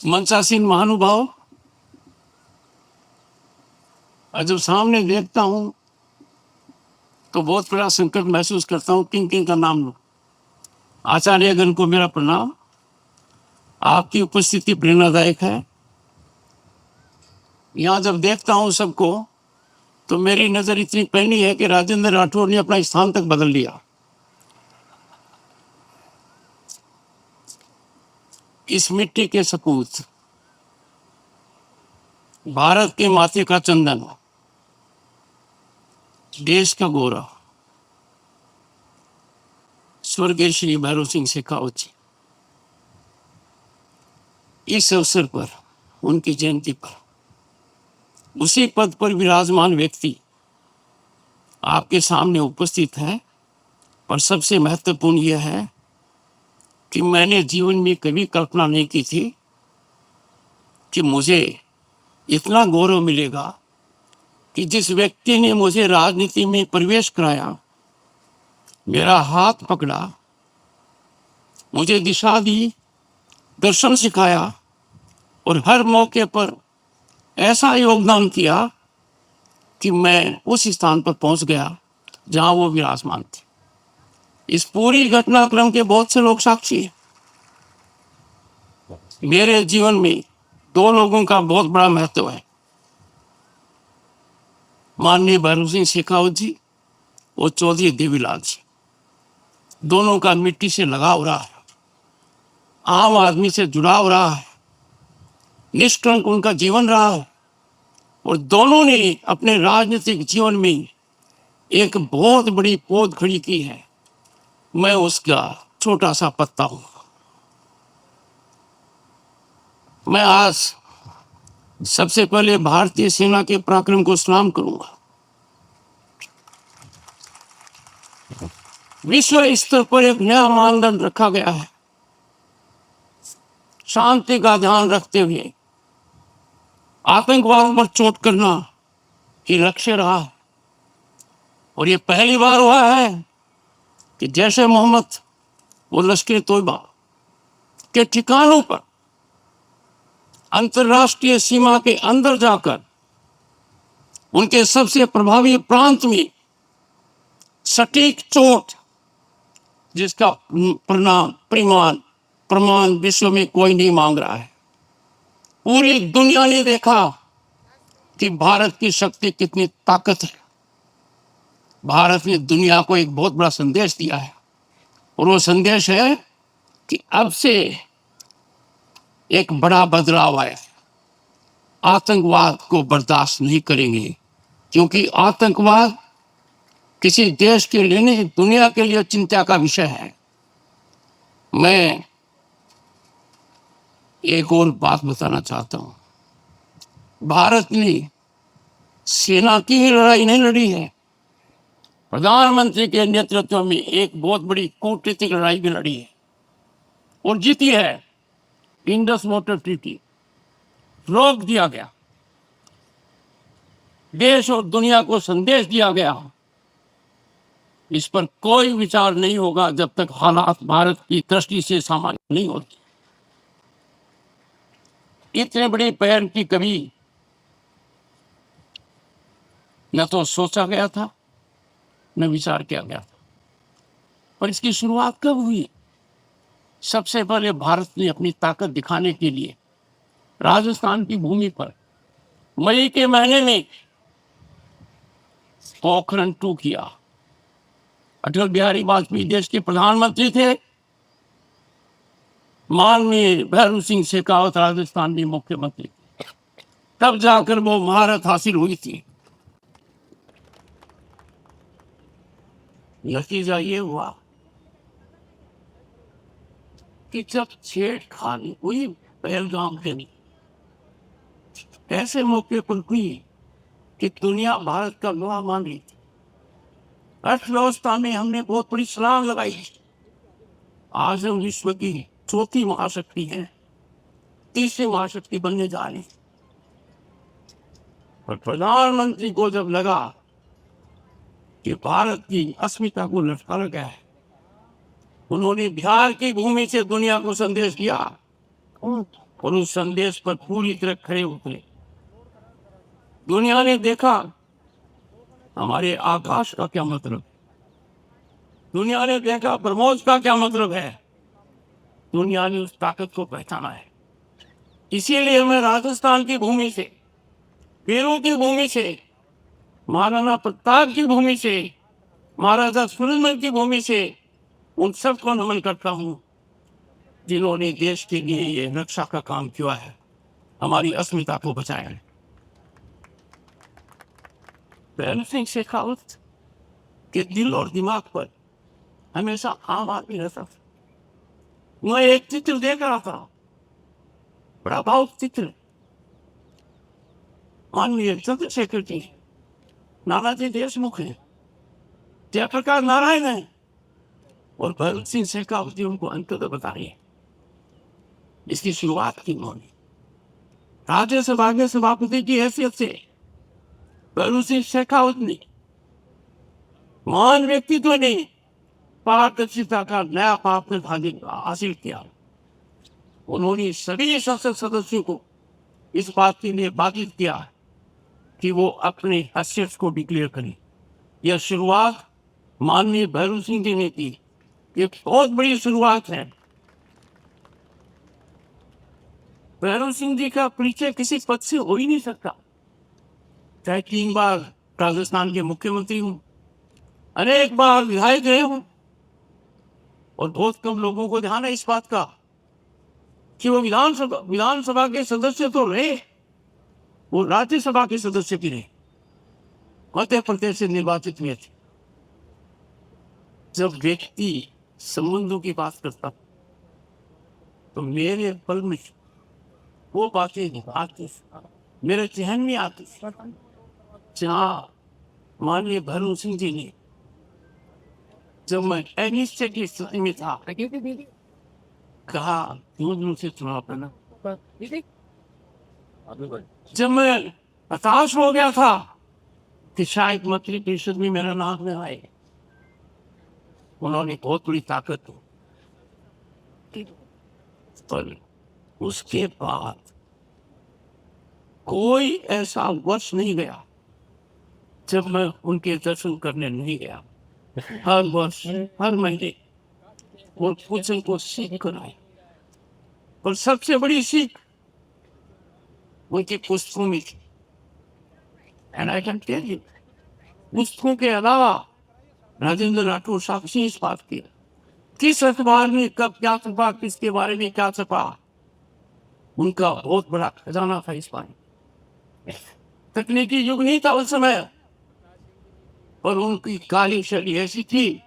मंचासीन महानुभाव, और जब सामने देखता हूं तो बहुत बड़ा संकट महसूस करता हूं। किन किन का नाम लूं? आचार्यगण को मेरा प्रणाम। आपकी उपस्थिति प्रेरणादायक है। यहाँ जब देखता हूं सबको तो मेरी नजर इतनी पैनी है कि राजेंद्र राठौर ने अपना स्थान तक बदल लिया। इस मिट्टी के सपूत, भारत के माथे का चंदन, देश का गौरव, स्वर्गीय श्री भैरव सिंह शेखावत जी, इस अवसर पर, उनकी जयंती पर, उसी पद पर विराजमान व्यक्ति आपके सामने उपस्थित है। पर सबसे महत्वपूर्ण यह है कि मैंने जीवन में कभी कल्पना नहीं की थी कि मुझे इतना गौरव मिलेगा कि जिस व्यक्ति ने मुझे राजनीति में प्रवेश कराया, मेरा हाथ पकड़ा, मुझे दिशा दी, दर्शन सिखाया और हर मौके पर ऐसा योगदान किया कि मैं उस स्थान पर पहुंच गया जहां वो विराजमान थे। इस पूरी घटनाक्रम के बहुत से लोग साक्षी हैं। मेरे जीवन में दो लोगों का बहुत बड़ा महत्व है, माननीय भैरव सिंह शेखावत जी और चौधरी देवीलाल जी। दोनों का मिट्टी से लगाव रहा है, आम आदमी से जुड़ाव रहा है, निष्कलंक उनका जीवन रहा है और दोनों ने अपने राजनीतिक जीवन में एक बहुत बड़ी पौध खड़ी की है। मैं उसका छोटा सा पत्ता हूं। मैं आज सबसे पहले भारतीय सेना के पराक्रम को सलाम करूंगा। विश्व स्तर पर एक नया मानदंड रखा गया है, शांति का ध्यान रखते हुए आतंकवाद पर चोट करना ही लक्ष्य रहा है। और ये पहली बार हुआ है कि जैसे मोहम्मद वो लश्कर तोयबा के ठिकानों पर अंतर्राष्ट्रीय सीमा के अंदर जाकर उनके सबसे प्रभावी प्रांत में सटीक चोट, जिसका प्रमाण विश्व में कोई नहीं मांग रहा है। पूरी दुनिया ने देखा कि भारत की शक्ति कितनी ताकत है। भारत ने दुनिया को एक बहुत बड़ा संदेश दिया है और वो संदेश है कि अब से एक बड़ा बदलाव आया है। आतंकवाद को बर्दाश्त नहीं करेंगे, क्योंकि आतंकवाद किसी देश के लिए नहीं, दुनिया के लिए चिंता का विषय है। मैं एक और बात बताना चाहता हूं। भारत ने सेना की ही लड़ाई नहीं लड़ी है, प्रधानमंत्री के नेतृत्व में एक बहुत बड़ी कूटनीतिक लड़ाई भी लड़ी है और जीती है। इंडस वाटर ट्रीटी रोक दिया गया, देश और दुनिया को संदेश दिया गया, इस पर कोई विचार नहीं होगा जब तक हालात भारत की दृष्टि से सामान्य नहीं होती। इतने बड़े पहल की कभी न तो सोचा गया था, न विचार किया गया था। पर इसकी शुरुआत कब हुई? सबसे पहले भारत ने अपनी ताकत दिखाने के लिए राजस्थान की भूमि पर मई के महीने में पोखरण 2 किया। अटल बिहारी वाजपेयी देश के प्रधानमंत्री थे, माननीय भैरव सिंह शेखावत राजस्थान में मुख्यमंत्री, तब जाकर वो महारत हासिल हुई थी। नतीजा ये हुआ कि जब छेड़खानी हुई पहलगाम के लिए, ऐसे मौके पर हुई कि दुनिया भारत का गवाह मान रही थी। अर्थव्यवस्था में हमने बहुत बड़ी छलांग लगाई। आज हम विश्व की चौथी महाशक्ति है, तीसरी महाशक्ति बनने जा रही। और प्रधानमंत्री को जब लगा कि भारत की अस्मिता को लटकाया गया है, उन्होंने बिहार की भूमि से दुनिया को संदेश दिया और उस संदेश पर पूरी तरह खरे उतरे। दुनिया ने देखा हमारे आकाश का क्या मतलब, दुनिया ने देखा ब्रह्मोस का क्या मतलब है, दुनिया ने उस ताकत को पहचाना है। इसीलिए मैं राजस्थान की भूमि से, वीरों की भूमि से, महाराणा प्रताप की भूमि से, महाराजा सुरेंद्र की भूमि से उन सबको नमन करता हूं जिन्होंने देश के लिए ये रक्षा का काम किया है, हमारी अस्मिता को बचाया है। भैरव सिंह शेखावत के दिल और दिमाग पर हमेशा आम आदमी रहता था। मैं एक चित्र देख रहा था, बड़ा भावुक चित्र। माननीय चंद्रशेखर जी, नानाजी देशमुख है, जयप्रकाश नारायण है और भैरव सिंह शेखावत जी उनको अंततः बता रही है। इसकी शुरुआत की उन्होंने राज्यसभा के सभापति की हैसियत से भैरव सिंह शेखावत ने महान व्यक्तित्व ने पारदर्शिता का नया मापदंड हासिल किया। उन्होंने सभी संसद सदस्यों को इस बात के लिए बाधित किया कि वो अपने हैसियत को डिक्लेयर करें। यह शुरुआत माननीय भैरव सिंह जी ने की। ये बहुत बड़ी शुरुआत है। भैरव सिंह जी का परिचय किसी पद से हो ही नहीं सकता। चाहे 3 बार राजस्थान के मुख्यमंत्री हूं, अनेक बार विधायक रहे हूं, और बहुत कम लोगों को ध्यान है इस बात का कि वो विधानसभा के सदस्य तो रहे, वो राज्यसभा के सदस्य भी रहे, मध्य प्रदेश से निर्वाचित हुए थे। जब व्यक्ति संबंधों की बात करता तो मेरे पल में वो बातें आती, मेरे जहन में आती, जहाँ माननीय भैरव सिंह जी ने, जब मैं अनिश्चय की स्थिति में था, कहा मुझसे चुनाव करना। जब मैं हताश हो गया था कि शायद मंत्री परिषद में मेरा नाम न आए, उन्होंने बहुत बड़ी ताकत दी। पर उसके बाद कोई ऐसा वर्ष नहीं गया जब मैं उनके दर्शन करने नहीं गया। हर वर्ष, हर महीने वो कुछ उनको सीख कर आए। और सबसे बड़ी सीख उनकी पुस्तकों में थी। And I can tell you, पुस्तकों के अलावा राजेंद्र राठौर साहब से इस बात की, किस अखबार में कब क्या छपा, किसके बारे में क्या छपा, उनका बहुत बड़ा खजाना था इस बारे। तकनीकी युग नहीं था उस समय, पर उनकी काली शैली ऐसी थी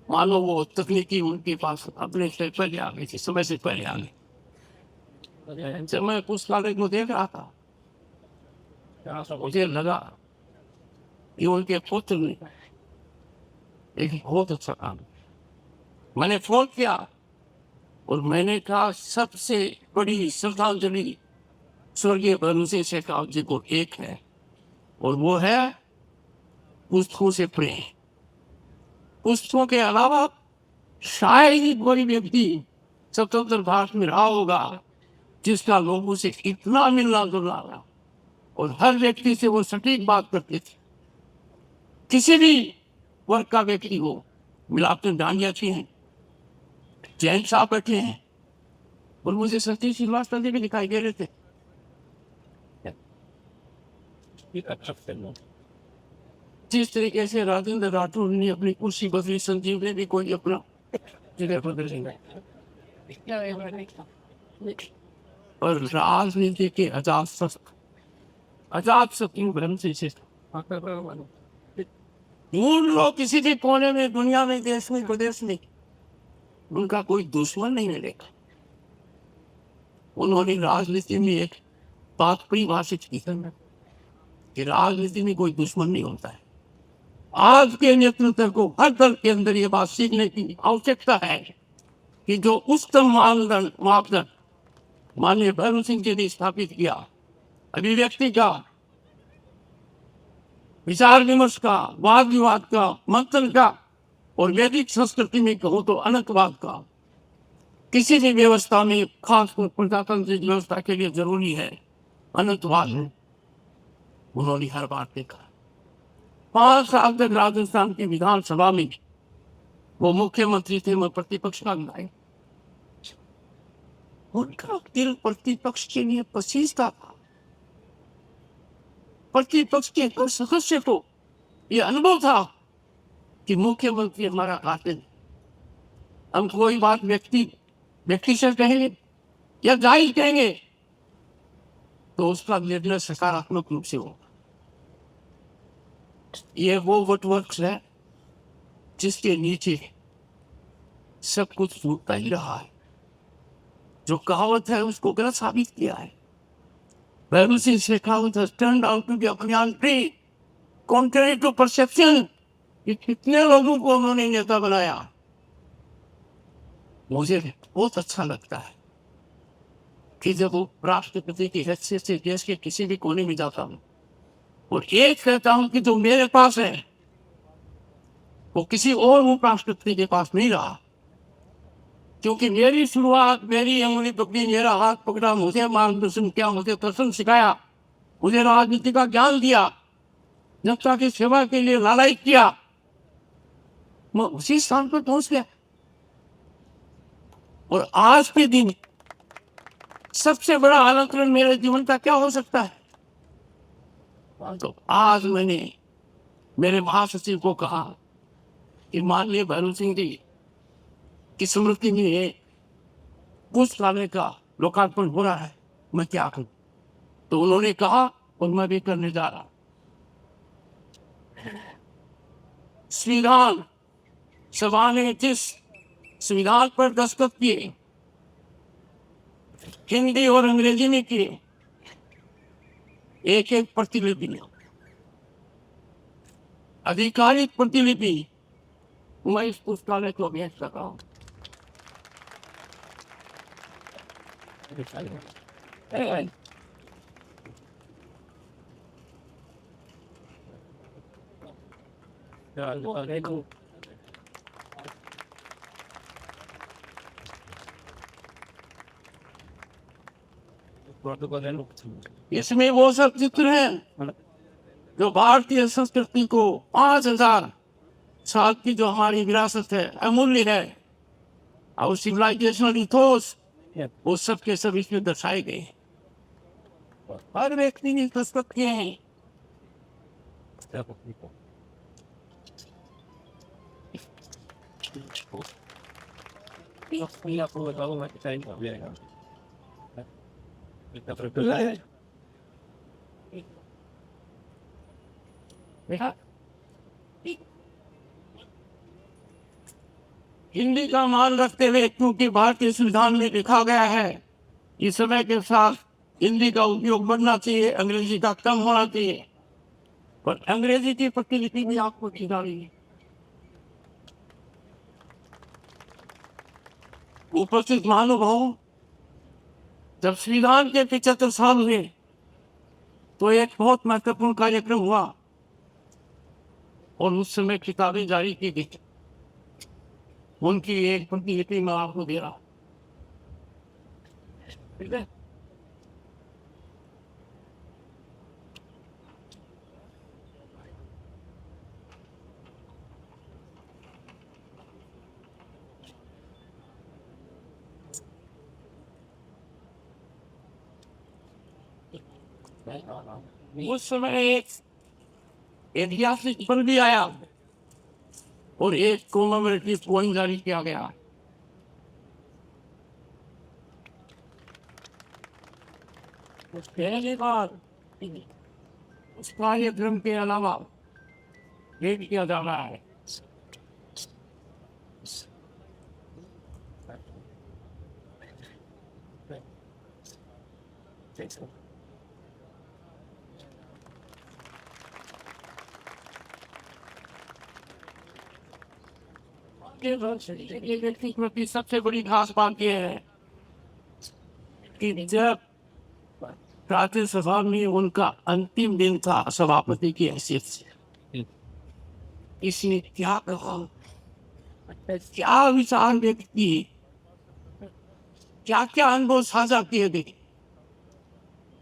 मानो वो तकनीकी उनके पास अपने से पहले आ गई थी, समय से पहले आ गई। जब मैं पुस्तकालय को देख रहा था, मुझे लगा कि उनके पुत्र ने एक बहुत अच्छा काम। मैंने फोन किया और मैंने कहा सबसे बड़ी श्रद्धांजलि स्वर्गीय भैरव सिंह शेखावत जी को एक है, और वो है पुस्तकों से प्रेम। पुस्तकों के अलावा शायद ही कोई व्यक्ति स्वतंत्र भारत में रहा होगा जिसका लोगों से इतना मिलना जुलना रहा, और हर व्यक्ति से वो सटीक बात करते थे। किसी भी वर्ग का व्यक्ति हो, मिलाप डांडिया जी हैं, जैन साहब बैठे हैं, और मुझे सतीश श्रीवास्तव जी भी दिखाई दे रहे थे। जिस तरीके से राजेंद्र राठौर ने अपनी कुर्सी बदली, संजीव ने भी कोई अपना जगह बदल। और राजनीति के अजात शत्रु भ्रम से ढूंढ लो किसी भी कोने में, दुनिया में, देश में, प्रदेश में, उनका कोई दुश्मन नहीं मिलेगा। उन्होंने राजनीति में एक बात परिभाषित की कि राजनीति में कोई दुश्मन नहीं होता है। आज के नेतृत्व को हर दल के अंदर ये बात सीखने की आवश्यकता है कि जो उच्चतम मापदंड माननीय भैरव सिंह जी ने स्थापित किया, अभिव्यक्ति का, विचार विमर्श का, वाद विवाद का, मंथन का, और वैदिक संस्कृति में कहूं तो अनंतवाद का, किसी भी व्यवस्था में, खासकर प्रजातांत्रिक व्यवस्था के लिए जरूरी है अनुत्वाद है। उन्होंने हर बार देखा। 5 साल तक राजस्थान की विधानसभा में वो मुख्यमंत्री थे, मैं प्रतिपक्ष का विधायक। उनका दिल प्रतिपक्ष के लिए पसीजता था। प्रतिपक्ष के हर सदस्य को यह अनुभव था कि मुख्यमंत्री हमारा कातिल। हम कोई बात व्यक्ति से कहेंगे या जाहिर कहेंगे तो उसका निर्णय सकारात्मक रूप से होगा। ये वो वटवर्क्स है जिसके नीचे सब कुछ टूटता ही रहा है। जो कहावत है उसको गलत साबित किया है। Bhairu Singh Shekhawat has turned out to be a banyan tree, contrary to perception। ये कितने लोगों को उन्होंने नेता बनाया। मुझे बहुत अच्छा लगता है कि जब वो राष्ट्रपति की हैसियत से देश के किसी भी कोने में जाता हूँ और एक कहता हूँ कि जो मेरे पास है वो किसी और उपराष्ट्रपति के पास नहीं रहा, क्योंकि मेरी शुरुआत, मेरी अंगुली पकड़ी, मेरा हाथ पकड़ा, मुझे मार्गदर्शन किया, मुझे दर्शन सिखाया, मुझे राजनीति का ज्ञान दिया, जनता की सेवा के लिए लालायित किया, मैं उसी स्थान पर पहुंच गया। और आज के दिन सबसे बड़ा अलंकरण मेरे जीवन का क्या हो सकता है? तो आज मैंने मेरे महासचिव को कहा कि माननीय भैरू सिंह जी की स्मृति में पुस्तकालय का लोकार्पण हो रहा है, मैं क्या करूं? तो उन्होंने कहा और मैं भी करने जा रहा। संविधान सभा ने जिस संविधान पर दस्तखत किए, हिंदी और अंग्रेजी में किए, एक एक प्रतिलिपि, आधिकारिक प्रतिलिपि मैं इस पुस्तकालय को भेज सका हूं। इसमें वो सब चित्र हैं जो भारतीय संस्कृति को 5000 साल की जो हमारी विरासत है, अमूल्य है, और सिविलाइजेशनल इथोस, वो सब के सब इसमें दर्शाए गए। हर व्यक्ति ने दस्तखत किए हैं। हिंदी का मान रखते हुए, क्योंकि भारतीय संविधान में लिखा गया है इस समय के साथ हिंदी का उपयोग बढ़ना चाहिए, अंग्रेजी का कम होना चाहिए, पर अंग्रेजी की प्रतिलिपि भी आपको दी जा रही है। उपस्थित महानुभाव, जब संविधान के 75 साल हुए तो एक बहुत महत्वपूर्ण कार्यक्रम हुआ और उस समय किताबें जारी की गई। उनकी एक प्रतिलिपि मैं आपको दे रहा हूं, ठीक है? उस समय एक ऐतिहासिक पल भी आया और एक कॉमेमोरेटिव पोएम जारी किया गया। पहली बार उस कार्यक्रम के अलावा भेंट किया जा रहा है। ये व्यक्ति की सबसे बड़ी खास बात यह है कि जब राज्यसभा में उनका अंतिम दिन था सभापति की हैसियत से, इसने क्या कहा, क्या विचार व्यक्त किए, क्या क्या अनुभव साझा किए गए।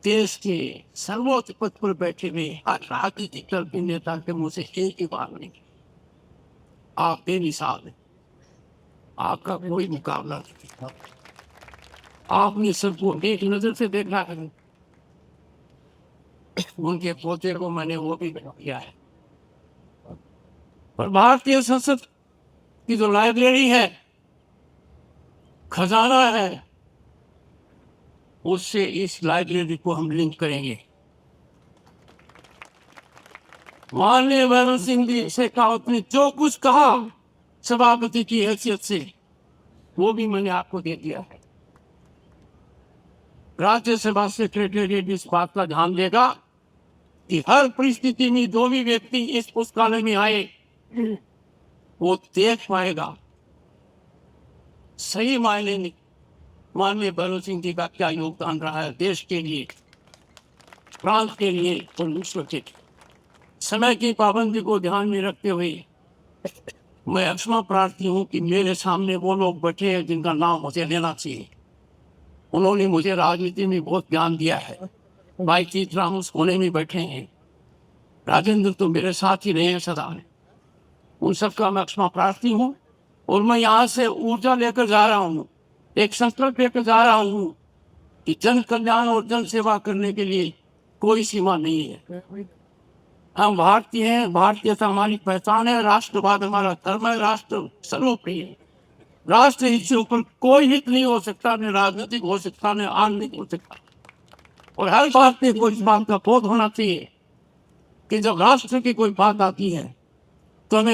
देश के सर्वोच्च पद पर बैठे हुए हर राजनीतिक दल के नेता के मुंह से एक ही बात नहीं, आप बेमिसाल हैं, आपका कोई मुकाबला नहीं। आपने सबको एक नजर से देखा है। उनके पोते को मैंने वो भी किया है। पर भारतीय संसद की जो लाइब्रेरी है, खजाना है, उससे इस लाइब्रेरी को हम लिंक करेंगे। माननीय वैभव सिंह जी शेखावत ने जो कुछ कहा सभापति की हैसियत से, वो भी मैंने आपको दे दिया है। राज्यसभा सेक्रेटेरिएट इस बात का ध्यान देगा कि हर परिस्थिति में जो भी व्यक्ति इस पुस्तकालय में आए वो देख पाएगा सही मायने में माननीय भैरव सिंह जी का क्या योगदान रहा है देश के लिए, प्रांत के लिए और विश्व के लिए। समय की पाबंदी को ध्यान में रखते हुए मैं क्षमा प्रार्थी हूँ कि मेरे सामने वो लोग बैठे हैं जिनका नाम मुझे लेना चाहिए। उन्होंने मुझे राजनीति में बहुत ज्ञान दिया है। भाई चितराम उस कोने में बैठे हैं, राजेंद्र तो मेरे साथ ही रहे हैं सदा। उन सबका मैं क्षमा प्रार्थी हूँ और मैं यहाँ से ऊर्जा लेकर जा रहा हूँ, एक संकल्प लेकर जा रहा हूँ कि जन कल्याण और जन सेवा करने के लिए कोई सीमा नहीं है। हम भारतीय हैं, भारतीयता हमारी पहचान है, राष्ट्रवाद हमारा धर्म है, राष्ट्र सर्वोपरि है। राष्ट्र हित से ऊपर कोई हित नहीं हो सकता, न राजनीतिक हो सकता, न आर्थिक हो सकता। और हर भारतीय को इस बात का बोध होना चाहिए कि जब राष्ट्र की कोई बात आती है तो हमें